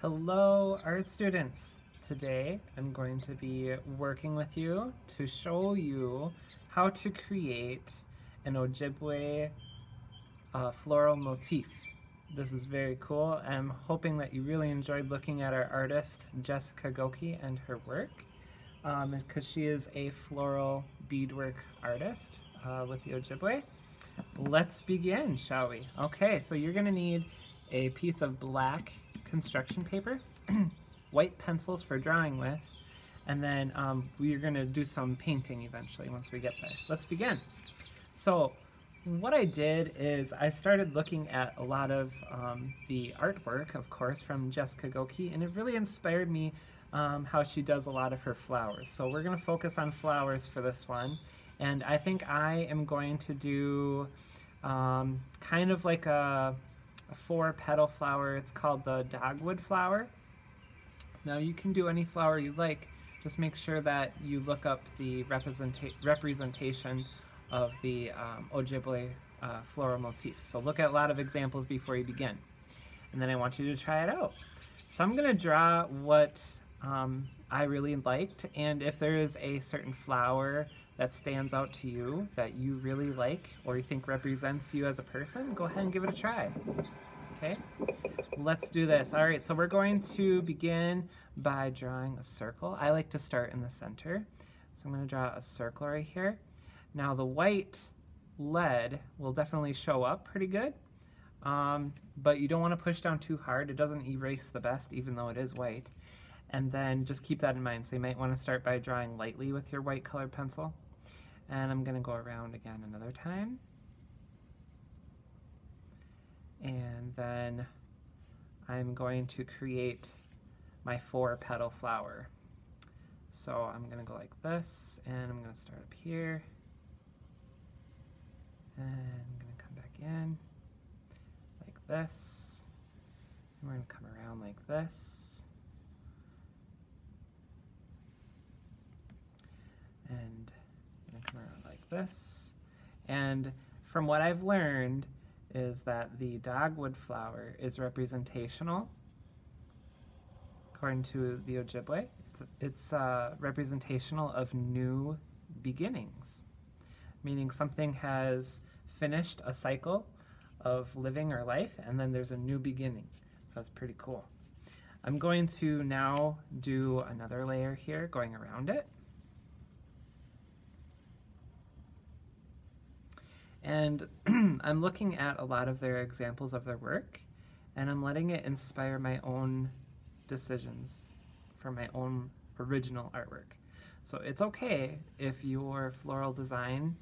Hello, art students. Today I'm going to be working with you to show you how to create an Ojibwe floral motif. This is very cool. I'm hoping that you really enjoyed looking at our artist Jessica Goki and her work because she is a floral beadwork artist with the Ojibwe. Let's begin, shall we? Okay, so you're going to need a piece of black construction paper, white pencils for drawing with, and then we're going to do some painting eventually once we get there. Let's begin. So what I did is I started looking at a lot of the artwork, of course, from Jessica Goki, and it really inspired me how she does a lot of her flowers. So we're going to focus on flowers for this one, and I think I am going to do kind of like a 4-petal flower. It's called the dogwood flower. Now you can do any flower you like, just make sure that you look up the representation of the Ojibwe floral motifs. So look at a lot of examples before you begin. And then I want you to try it out. So I'm going to draw what I really liked, and if there is a certain flower that stands out to you that you really like or you think represents you as a person, go ahead and give it a try. Okay, let's do this. All right, so we're going to begin by drawing a circle. I like to start in the center, so I'm going to draw a circle right here. Now the white lead will definitely show up pretty good, but you don't want to push down too hard. It doesn't erase the best, even though it is white. And then just keep that in mind. So you might want to start by drawing lightly with your white colored pencil. And I'm going to go around again another time. And then I'm going to create my 4-petal flower. So I'm going to go like this, and I'm going to start up here. And I'm going to come back in like this. And we're going to come around like this. And I'm going to come around like this. And from what I've learned is that the dogwood flower is representational, according to the Ojibwe. It's representational of new beginnings, meaning something has finished a cycle of living or life, and then there's a new beginning. So that's pretty cool. I'm going to now do another layer here, going around it. And I'm looking at a lot of their examples of their work, and I'm letting it inspire my own decisions for my own original artwork. So it's okay if your floral design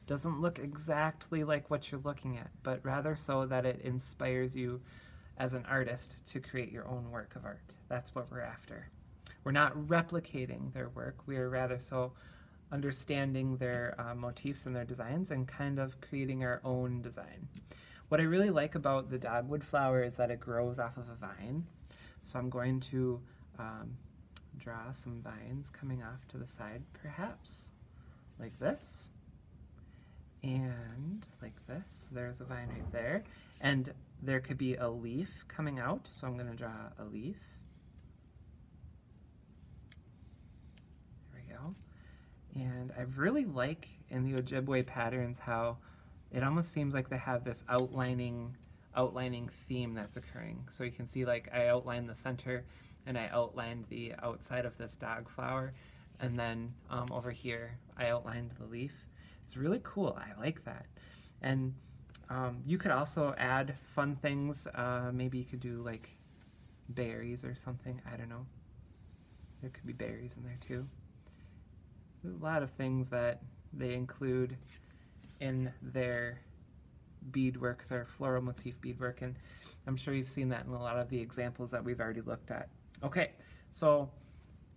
doesn't look exactly like what you're looking at, but rather so that it inspires you as an artist to create your own work of art. That's what we're after. We're not replicating their work, we are rather so understanding their motifs and their designs and kind of creating our own design. What I really like about the dogwood flower is that it grows off of a vine. So I'm going to draw some vines coming off to the side, perhaps like this and like this. There's a vine right there, and there could be a leaf coming out, so I'm going to draw a leaf. There we go. And I really like in the Ojibwe patterns how it almost seems like they have this outlining theme that's occurring. So you can see, like, I outlined the center and I outlined the outside of this dog flower, and then over here I outlined the leaf. It's really cool. I like that. And you could also add fun things. Maybe you could do like berries or something. I don't know. There could be berries in there too. There's a lot of things that they include in their beadwork, their floral motif beadwork, and I'm sure you've seen that in a lot of the examples that we've already looked at. Okay, so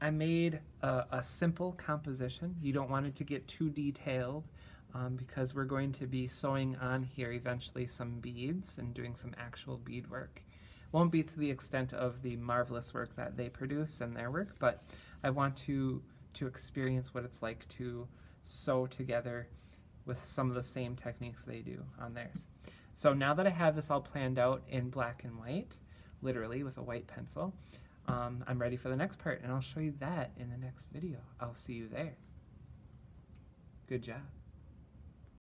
I made a simple composition. You don't want it to get too detailed because we're going to be sewing on here eventually some beads and doing some actual beadwork. Won't be to the extent of the marvelous work that they produce in their work, but I want to experience what it's like to sew together with some of the same techniques they do on theirs. So now that I have this all planned out in black and white, literally with a white pencil. I'm ready for the next part, and I'll show you that in the next video. I'll see you there. Good job.